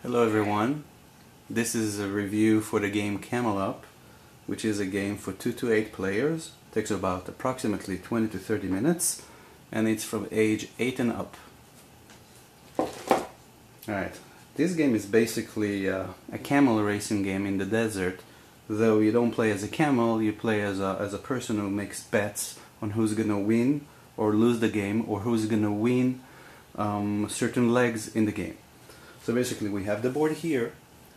Hello everyone, this is a review for the game CAMEL, which is a game for 2 to 8 players. It takes about approximately 20 to 30 minutes and it's from age 8 and up. Alright, this game is basically a camel racing game in the desert, though you don't play as a camel, you play as a person who makes bets on who's gonna win or lose the game, or who's gonna win certain legs in the game. So basically we have the board here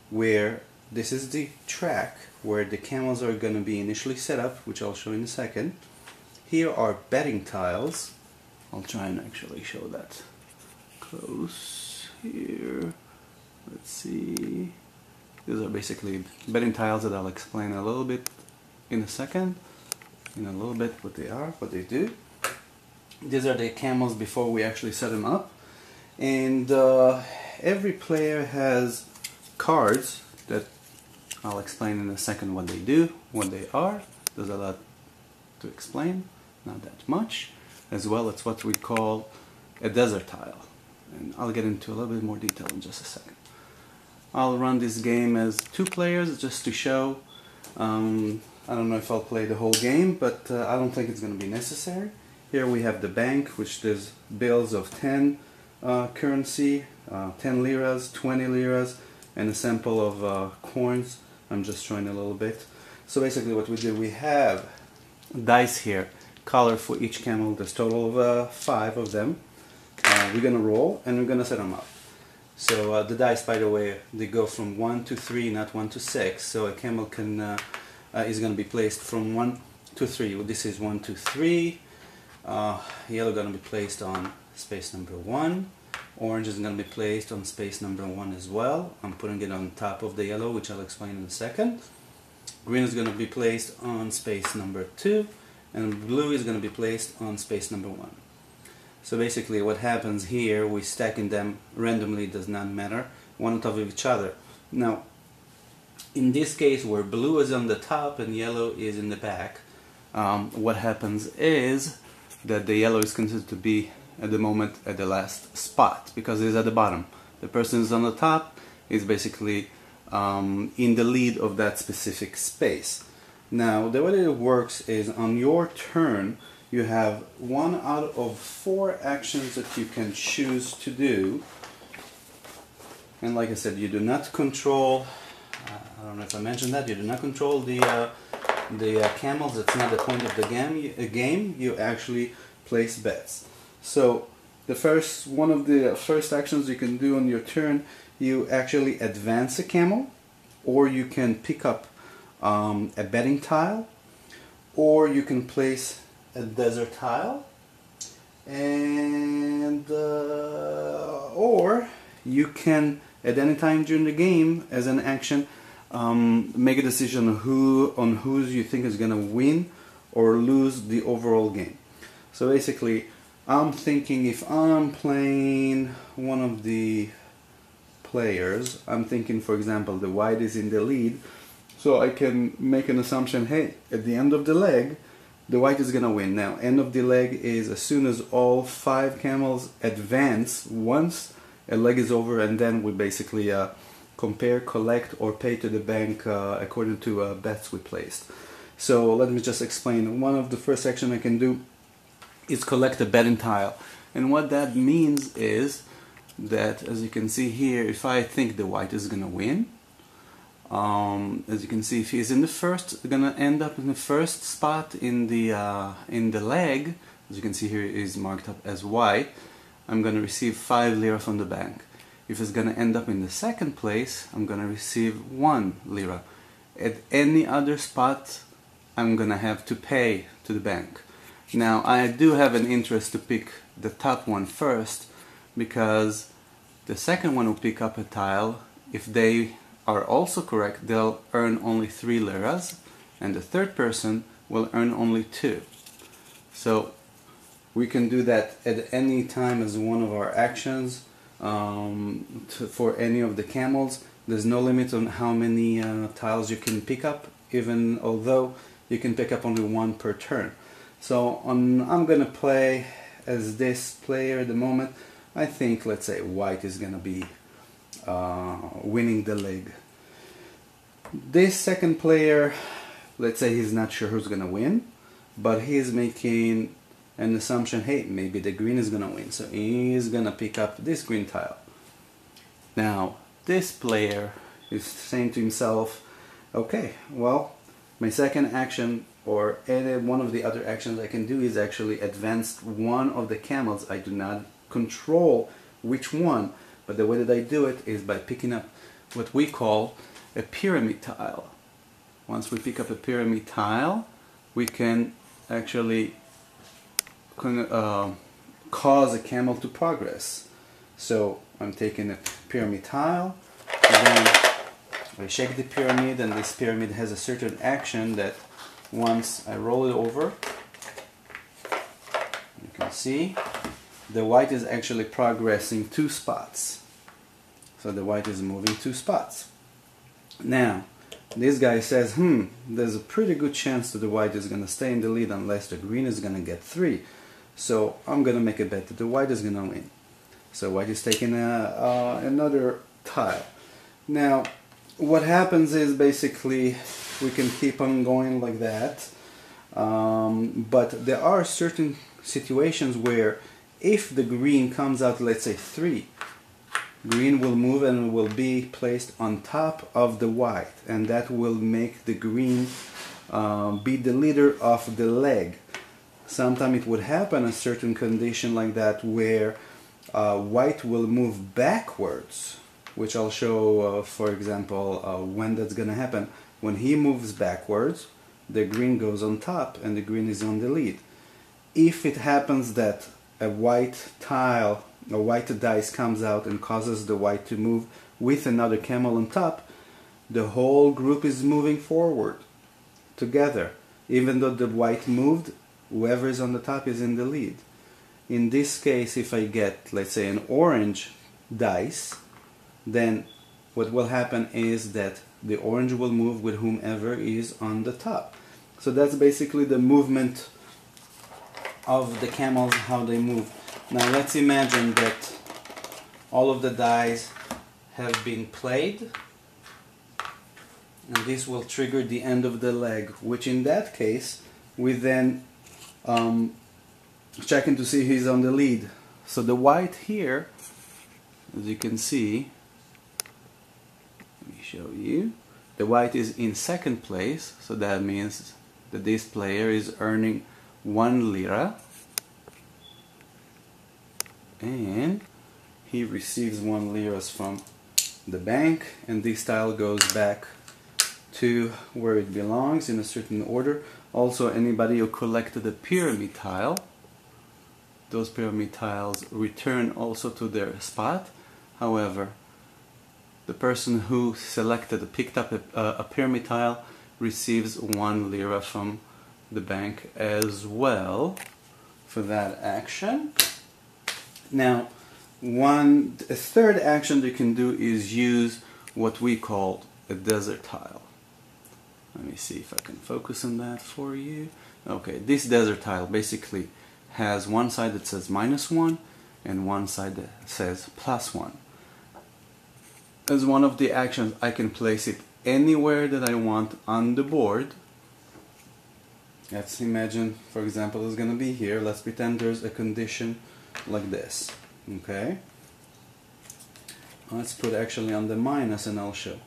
where this is the track where the camels are going to be initially set up, which I'll show in a second. Here are betting tiles. I'll try and actually show that close here. Let's see. These are basically betting tiles that I'll explain a little bit in a second. In a little bit what they are, what they do. These are the camels before we actually set them up. And every player has cards that I'll explain in a second what they do, what they are. There's a lot to explain, not that much. As well, it's what we call a desert tile. And I'll get into a little bit more detail in just a second. I'll run this game as 2 players just to show. I don't know if I'll play the whole game, but I don't think it's going to be necessary. Here we have the bank, which there's bills of 10 currency, 10 liras, 20 liras, and a sample of coins. I'm just showing a little bit. So basically what we do, we have dice here, color for each camel. There's a total of 5 of them. We're going to roll and we're going to set them up. So the dice, by the way, they go from 1 to 3, not 1 to 6. So a camel can is going to be placed from 1 to 3. Well, this is 1 to 3. Yellow going to be placed on space number 1. Orange is going to be placed on space number 1 as well. I'm putting it on top of the yellow, which I'll explain in a second. Green is going to be placed on space number 2, and blue is going to be placed on space number 1. So basically what happens here, we're stacking them randomly, does not matter, one on top of each other. Now, in this case where blue is on the top and yellow is in the back, what happens is that the yellow is considered to be at the moment at the last spot because it's at the bottom. The person who's on the top is basically in the lead of that specific space. Now the way that it works is on your turn you have 1 out of 4 actions that you can choose to do, and like I said, you do not control, I don't know if I mentioned that, you do not control the camels. That's not the point of the game. You actually place bets. So one of the first actions you can do on your turn, you actually advance a camel, or you can pick up a betting tile, or you can place a desert tile, and or you can at any time during the game as an action make a decision on who you think is going to win or lose the overall game. So basically I'm thinking if I'm playing one of the players, I'm thinking for example the white is in the lead, so I can make an assumption, hey, at the end of the leg the white is gonna win. Now end of the leg is as soon as all 5 camels advance once a leg is over, and then we basically compare, collect or pay to the bank according to bets we placed. So let me just explain. One of the first action I can do is collect a betting tile, and what that means is that, as you can see here, if I think the white is gonna win, as you can see, if he's in the first, gonna end up in the first spot in the leg. As you can see here, is marked up as white. I'm gonna receive 5 lira from the bank. If it's gonna end up in the second place, I'm gonna receive 1 lira. At any other spot, I'm gonna have to pay to the bank. Now, I do have an interest to pick the top one first, because the second one will pick up a tile. If they are also correct, they'll earn only 3 liras, and the third person will earn only 2. So we can do that at any time as one of our actions for any of the camels. There's no limit on how many tiles you can pick up, even although you can pick up only 1 per turn. So I'm gonna play as this player at the moment. I think, let's say, white is gonna be winning the leg. This second player, let's say he's not sure who's gonna win, but he's making an assumption, hey, maybe the green is gonna win, so he's gonna pick up this green tile. Now this player is saying to himself, okay, well, my second action, or any one of the other actions I can do, is actually advance one of the camels. I do not control which one, but the way that I do it is by picking up what we call a pyramid tile. Once we pick up a pyramid tile, we can actually cause a camel to progress. So I'm taking a pyramid tile, and then I shake the pyramid, and this pyramid has a certain action that once I roll it over, you can see the white is actually progressing 2 spots. So the white is moving 2 spots. Now, this guy says, there's a pretty good chance that the white is going to stay in the lead unless the green is going to get 3. So I'm going to make a bet that the white is going to win. So white is taking another tile. Now, what happens is basically we can keep on going like that. But there are certain situations where if the green comes out, let's say 3, green will move and will be placed on top of the white, and that will make the green be the leader of the leg. Sometimes it would happen a certain condition like that where white will move backwards, which I'll show, for example, when that's going to happen. When he moves backwards, the green goes on top and the green is on the lead. If it happens that a white tile, a white dice comes out and causes the white to move with another camel on top, the whole group is moving forward together. Even though the white moved, whoever is on the top is in the lead. In this case, if I get, let's say, an orange dice, then what will happen is that the orange will move with whomever is on the top. So that's basically the movement of the camels, how they move. Now let's imagine that all of the dice have been played, and this will trigger the end of the leg, which in that case we then checking to see who's on the lead. So the white here, as you can see, let me show you, the white is in second place, so that means that this player is earning 1 lira, and he receives 1 lira from the bank, and this tile goes back to where it belongs in a certain order. Also, anybody who collected a pyramid tile, those pyramid tiles return also to their spot. However, the person who picked up a pyramid tile receives 1 lira from the bank as well for that action. Now, a third action you can do is use what we call a desert tile. Let me see if I can focus on that for you. Okay, this desert tile basically has one side that says -1 and one side that says +1. As one of the actions, I can place it anywhere that I want on the board. Let's imagine, for example, it's going to be here. Let's pretend there's a condition like this. Okay? Let's put actually on the minus and I'll show.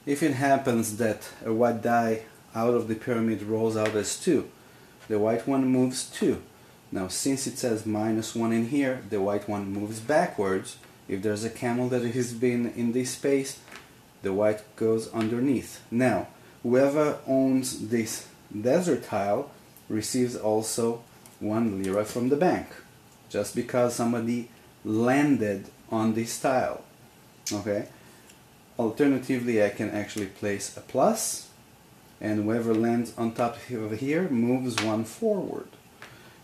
If it happens that a white die out of the pyramid rolls out as 2, the white one moves 2. Now, since it says -1 in here, the white one moves backwards. If there's a camel that has been in this space, the white goes underneath. Now, whoever owns this desert tile receives also 1 lira from the bank, just because somebody landed on this tile. Okay? Alternatively, I can actually place a plus, and whoever lands on top of here moves 1 forward.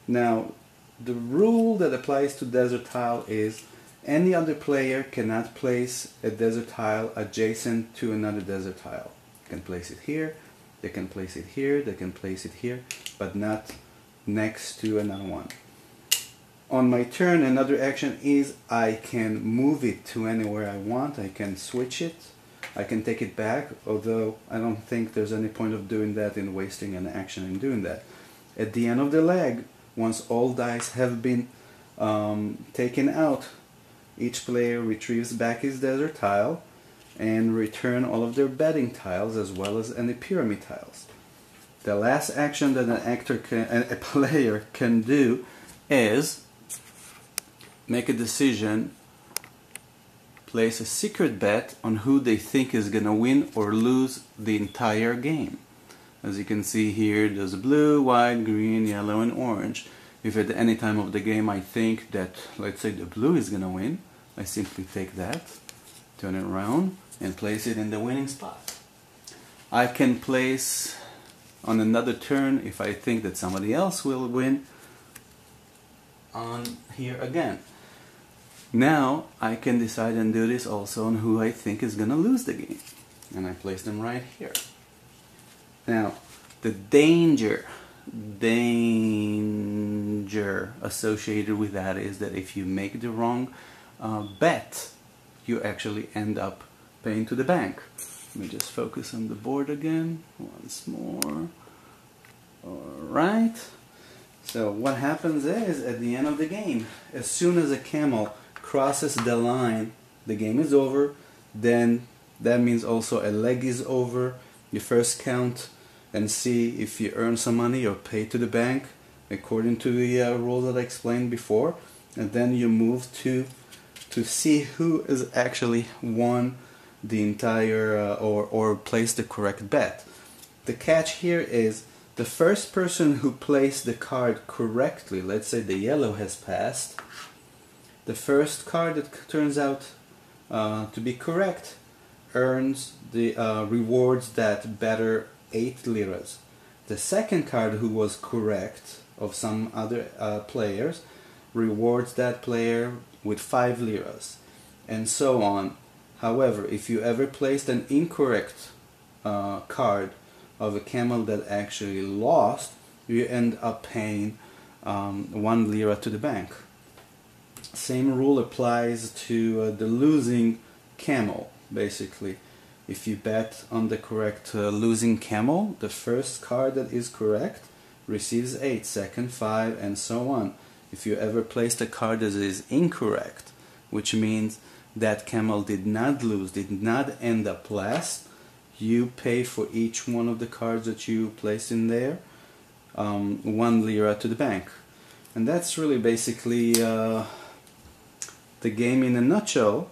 Now, the rule that applies to desert tile is any other player cannot place a desert tile adjacent to another desert tile. They can place it here, they can place it here, they can place it here, but not next to another one. on my turn, another action is I can move it to anywhere I want. I can switch it. I can take it back, although I don't think there's any point of doing that in wasting an action in doing that. At the end of the leg, once all dice have been taken out, each player retrieves back his desert tile and return all of their betting tiles as well as any pyramid tiles. The last action that a player can do is make a decision, place a secret bet on who they think is going to win or lose the entire game. As you can see here, there's blue, white, green, yellow, and orange. If at any time of the game I think that, let's say, the blue is going to win, I simply take that, turn it around, and place it in the winning spot. I can place on another turn, if I think that somebody else will win, on here again. Now I can decide and do this also on who I think is gonna lose the game, and I place them right here. Now the danger associated with that is that if you make the wrong bet, you actually end up paying to the bank. Let me just focus on the board again once more. Alright, so what happens is, at the end of the game, as soon as a camel crosses the line, the game is over. Then that means also a leg is over. You first count and see if you earn some money or pay to the bank according to the rules that I explained before, and then you move to see who is actually won the entire or placed the correct bet. The catch here is the first person who placed the card correctly, let's say the yellow has passed, the first card that turns out to be correct earns the rewards that better 8 liras. The second card who was correct of some other players rewards that player with 5 liras, and so on. However, if you ever placed an incorrect card of a camel that actually lost, you end up paying 1 lira to the bank. Same rule applies to the losing camel. Basically, if you bet on the correct losing camel, the first card that is correct receives 8, second 5, and so on. If you ever placed a card that is incorrect, which means that camel did not lose, did not end up last, you pay for each one of the cards that you placed in there 1 lira to the bank. And that's really basically the game in a nutshell.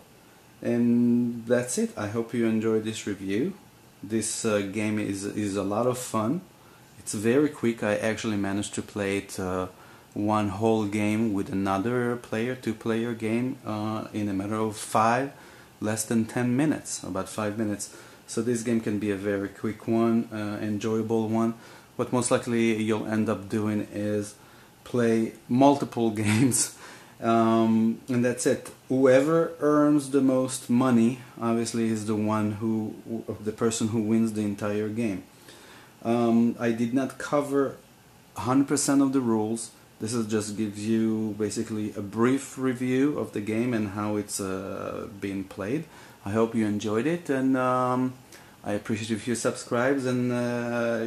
And that's it. I hope you enjoyed this review. This game is a lot of fun. It's very quick. I actually managed to play it one whole game with another player, 2-player game, in a matter of less than 10 minutes, about 5 minutes. So this game can be a very quick one, enjoyable one. What most likely you'll end up doing is play multiple games, and that's it. Whoever earns the most money obviously is the person who wins the entire game. I did not cover 100% of the rules. This just gives you basically a brief review of the game and how it's being played. I hope you enjoyed it, and I appreciate if you subscribe, and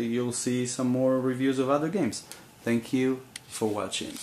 you'll see some more reviews of other games. Thank you for watching.